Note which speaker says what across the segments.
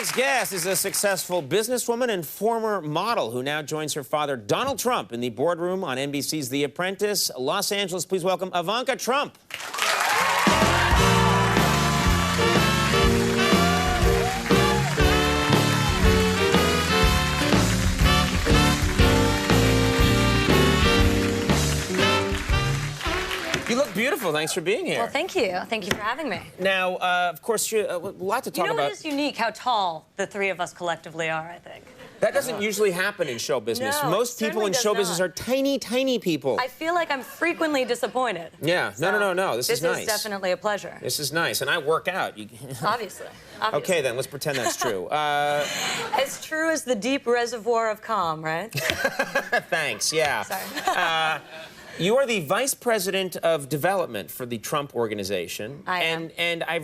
Speaker 1: next guest is a successful businesswoman and former model who now joins her father, Donald Trump, in the boardroom on NBC's The Apprentice. Los Angeles, please welcome Ivanka Trump. You look beautiful. Thanks for being here.
Speaker 2: Well, thank you. Thank you for having me.
Speaker 1: Now, of course, a lot to talk about.
Speaker 2: You know, it is unique how tall the three of us collectively are, I think.
Speaker 1: That doesn't usually happen in show business.
Speaker 2: No,
Speaker 1: most people in show business are tiny, tiny people.
Speaker 2: I feel like I'm frequently disappointed.
Speaker 1: Yeah.
Speaker 2: So
Speaker 1: No. This is nice.
Speaker 2: This is definitely a pleasure.
Speaker 1: This is nice. And I work out.
Speaker 2: Obviously.
Speaker 1: Okay, then. Let's pretend that's true.
Speaker 2: As true as the deep reservoir of calm, right?
Speaker 1: Thanks. Yeah.
Speaker 2: Sorry.
Speaker 1: You are the Vice President of Development for the Trump Organization.
Speaker 2: I am.
Speaker 1: And I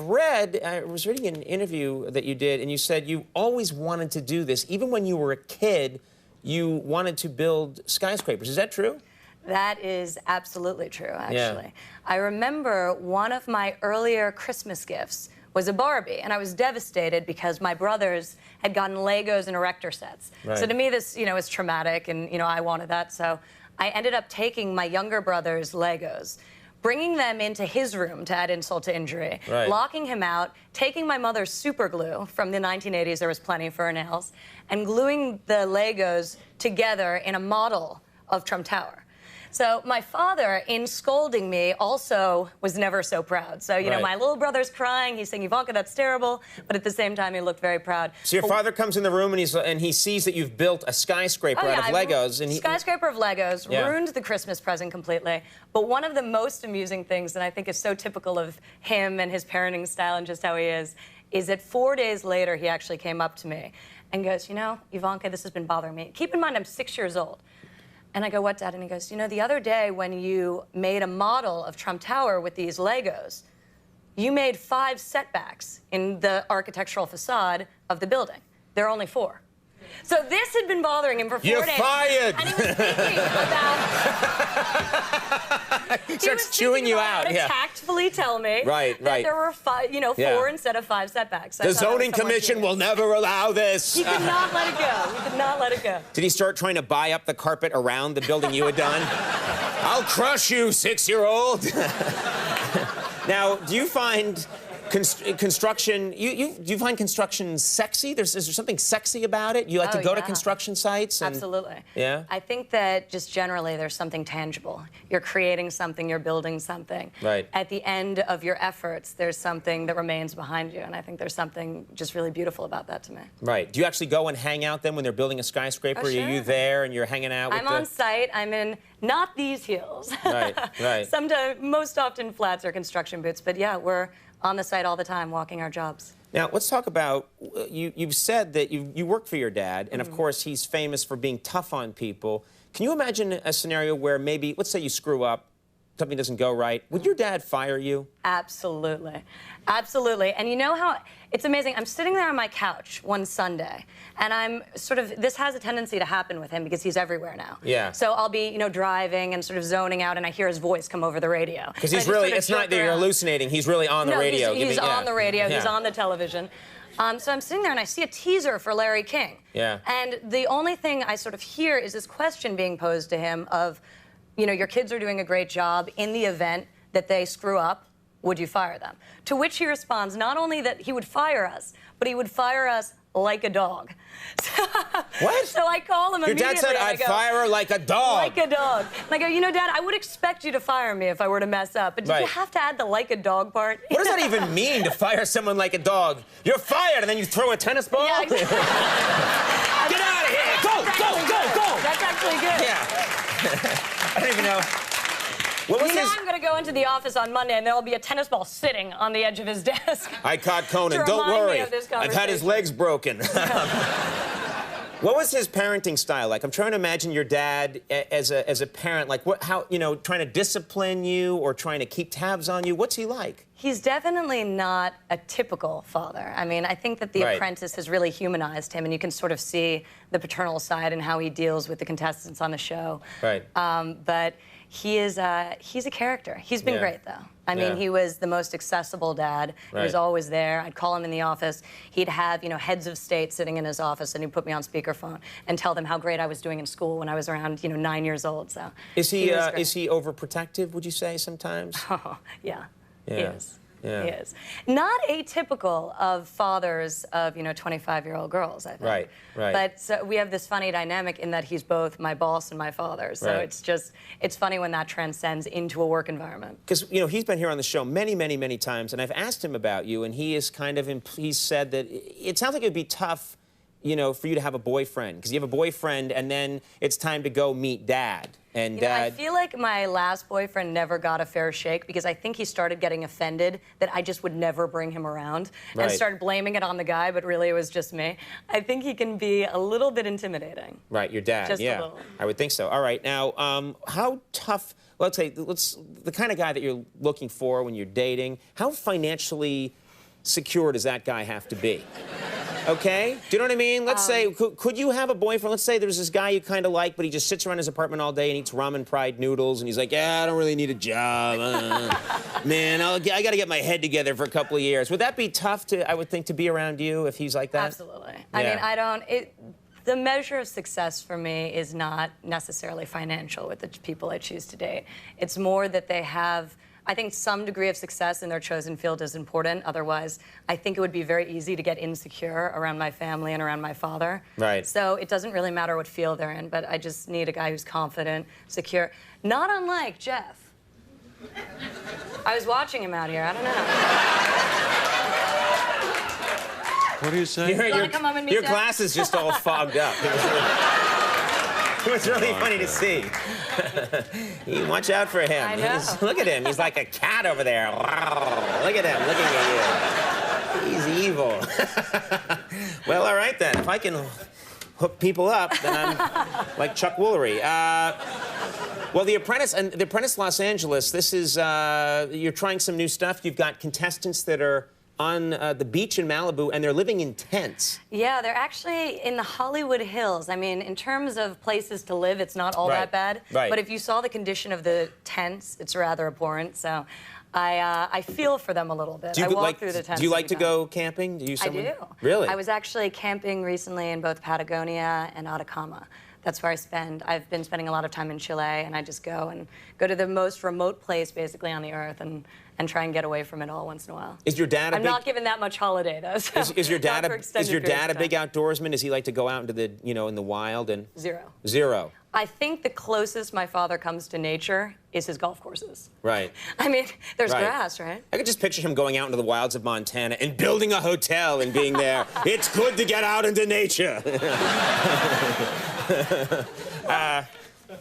Speaker 1: was reading an interview that you did, and you said you always wanted to do this. Even when you were a kid, you wanted to build skyscrapers. Is that true?
Speaker 2: That is absolutely true, actually.
Speaker 1: Yeah.
Speaker 2: I remember one of my earlier Christmas gifts was a Barbie, and I was devastated because my brothers had gotten Legos and erector sets.
Speaker 1: Right.
Speaker 2: So to me, this, is traumatic, and, I wanted that, so I ended up taking my younger brother's Legos, bringing them into his room to add insult to injury,
Speaker 1: right,
Speaker 2: locking him out, taking my mother's super glue from the 1980s, there was plenty for her nails, and gluing the Legos together in a model of Trump Tower. So my father, in scolding me, also was never so proud. So,
Speaker 1: right,
Speaker 2: my little brother's crying. He's saying, Ivanka, that's terrible. But at the same time, he looked very proud.
Speaker 1: So your father comes in the room and he sees that you've built a skyscraper out of Legos. And
Speaker 2: skyscraper of Legos,
Speaker 1: yeah,
Speaker 2: ruined the Christmas present completely. But one of the most amusing things, and I think is so typical of him and his parenting style and just how he is that 4 days later, he actually came up to me and goes, Ivanka, this has been bothering me. Keep in mind, I'm 6 years old. And I go, what, Dad? And he goes, the other day when you made a model of Trump Tower with these Legos, you made 5 setbacks in the architectural facade of the building. There are only 4. So this had been bothering him for 4 days.
Speaker 1: You're fired!
Speaker 2: And he was thinking about...
Speaker 1: He starts chewing you out.
Speaker 2: To tactfully tell me
Speaker 1: that
Speaker 2: there were 4 instead of 5 setbacks.
Speaker 1: The zoning commission will never allow this.
Speaker 2: He could not let it go. He could not let it go.
Speaker 1: Did he start trying to buy up the carpet around the building you had done? I'll crush you, 6-year-old. Now, do you find construction, do you find construction sexy? Is there something sexy about it? You like to go to construction sites?
Speaker 2: Absolutely.
Speaker 1: Yeah?
Speaker 2: I think that just generally there's something tangible. You're creating something, you're building something.
Speaker 1: Right.
Speaker 2: At the end of your efforts, there's something that remains behind you, and I think there's something just really beautiful about that to me.
Speaker 1: Right. Do you actually go and hang out then when they're building a skyscraper?
Speaker 2: Oh, sure.
Speaker 1: Are you there and you're hanging out with
Speaker 2: I'm on site. I'm in not these heels.
Speaker 1: Right.
Speaker 2: Sometimes, most often flats or construction boots, but yeah, we're on the site all the time, walking our jobs.
Speaker 1: Now, let's talk about, you've said that you work for your dad, and of course, he's famous for being tough on people. Can you imagine a scenario where maybe, let's say you screw up, something doesn't go right, would your dad fire you?
Speaker 2: Absolutely. Absolutely. And you know how, it's amazing, I'm sitting there on my couch one Sunday, and I'm this has a tendency to happen with him because he's everywhere now.
Speaker 1: Yeah.
Speaker 2: So I'll be, driving and zoning out, and I hear his voice come over the radio.
Speaker 1: Because he's really, it's not that you're hallucinating, he's really on the radio.
Speaker 2: He's on the radio, he's on the television. So I'm sitting there and I see a teaser for Larry King.
Speaker 1: Yeah.
Speaker 2: And the only thing I hear is this question being posed to him of, your kids are doing a great job. In the event that they screw up, would you fire them? To which he responds, not only that he would fire us, but he would fire us like a dog.
Speaker 1: What?
Speaker 2: So I call him immediately.
Speaker 1: Your dad said I'd fire her like a dog.
Speaker 2: Like a dog. And I go, Dad, I would expect you to fire me if I were to mess up, but did you have to add the like a dog part?
Speaker 1: What does that even mean, to fire someone like a dog? You're fired, and then you throw a tennis ball?
Speaker 2: Yeah, exactly.
Speaker 1: Get out of here! Go!
Speaker 2: That's actually good.
Speaker 1: Yeah. I don't even know.
Speaker 2: I'm going to go into the office on Monday, and there will be a tennis ball sitting on the edge of his desk.
Speaker 1: I caught Conan. Don't worry. I've had his legs broken. What was his parenting style like? I'm trying to imagine your dad as a parent. Like, how trying to discipline you or trying to keep tabs on you. What's he like?
Speaker 2: He's definitely not a typical father. I mean, I think that The Apprentice has really humanized him, and you can sort of see the paternal side and how he deals with the contestants on the show.
Speaker 1: Right.
Speaker 2: But he's a character. He's been great, though. I mean, he was the most accessible dad. He was always there. I'd call him in the office. He'd have, heads of state sitting in his office, and he'd put me on speakerphone and tell them how great I was doing in school when I was around, 9 years old. So
Speaker 1: is he overprotective, would you say, sometimes?
Speaker 2: Oh, yeah. He is.
Speaker 1: Yeah.
Speaker 2: He is. Not atypical of fathers of, 25-year-old girls, I think.
Speaker 1: Right.
Speaker 2: But so we have this funny dynamic in that he's both my boss and my father. So it's funny when that transcends into a work environment.
Speaker 1: Because, he's been here on the show many, many, many times, and I've asked him about you, and he is he's said that it sounds like it would be tough, for you to have a boyfriend, because you have a boyfriend, and then it's time to go meet Dad. And
Speaker 2: I feel like my last boyfriend never got a fair shake because I think he started getting offended that I just would never bring him around and started blaming it on the guy, but really it was just me. I think he can be a little bit intimidating.
Speaker 1: Right, your dad,
Speaker 2: just a little.
Speaker 1: I would think so. All right, now, how tough, let's say, the kind of guy that you're looking for when you're dating, how financially secure does that guy have to be? Okay? Do you know what I mean? Let's say, could you have a boyfriend? Let's say there's this guy you kind of like, but he just sits around his apartment all day and eats ramen fried noodles, and he's like, yeah, I don't really need a job. Man, I got to get my head together for a couple of years. Would that be tough I would think, to be around you if he's like that?
Speaker 2: Absolutely. I mean, the measure of success for me is not necessarily financial with the people I choose to date. It's more that they have, I think, some degree of success in their chosen field is important. Otherwise, I think it would be very easy to get insecure around my family and around my father.
Speaker 1: Right.
Speaker 2: So it doesn't really matter what field they're in, but I just need a guy who's confident, secure. Not unlike Jeff. I was watching him out here. I don't know.
Speaker 3: What are you saying?
Speaker 1: Your glasses just all fogged up. It was really funny to see. You watch out for him.
Speaker 2: I know.
Speaker 1: Look at him. He's like a cat over there. Look at him looking at you. He's evil. Well, all right then. If I can hook people up, then I'm like Chuck Woolery. Well, The Apprentice Los Angeles, this is, you're trying some new stuff. You've got contestants that are on the beach in Malibu, and they're living in tents.
Speaker 2: Yeah, they're actually in the Hollywood Hills. I mean, in terms of places to live, it's not all that bad.
Speaker 1: Right.
Speaker 2: But if you saw the condition of the tents, it's rather abhorrent. So I feel for them a little bit. I walk through the tents.
Speaker 1: Do you like to go camping?
Speaker 2: I do.
Speaker 1: Really?
Speaker 2: I was actually camping recently in both Patagonia and Atacama. That's where I've been spending a lot of time in Chile, and I just go to the most remote place, basically, on the earth, and try and get away from it all once in a while.
Speaker 1: Is your dad
Speaker 2: I'm not given that much holiday, though. So
Speaker 1: is your dad a big
Speaker 2: time.
Speaker 1: outdoorsman? Does he like to go out into the, in the wild and?
Speaker 2: Zero.
Speaker 1: Zero.
Speaker 2: I think the closest my father comes to nature is his golf courses.
Speaker 1: Right.
Speaker 2: I mean, there's grass, right?
Speaker 1: I could just picture him going out into the wilds of Montana and building a hotel and being there. It's good to get out into nature.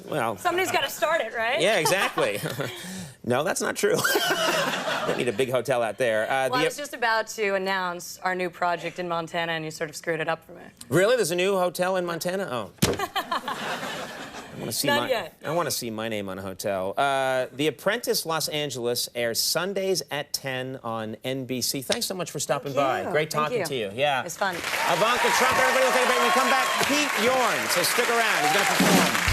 Speaker 1: Well,
Speaker 2: somebody's got to start it, right?
Speaker 1: Yeah, exactly. No, that's not true. Don't need a big hotel out there.
Speaker 2: Well, I was just about to announce our new project in Montana, and you sort of screwed it up for me.
Speaker 1: Really? There's a new hotel in Montana? Oh.
Speaker 2: Not yet.
Speaker 1: I want to see my name on a hotel. The Apprentice Los Angeles airs Sundays at 10 on NBC. Thanks so much for stopping by. Great talking to you. Yeah.
Speaker 2: It's fun.
Speaker 1: Ivanka Trump, everybody will take a break. When we come back, Pete Yorn. So stick around. He's going to perform.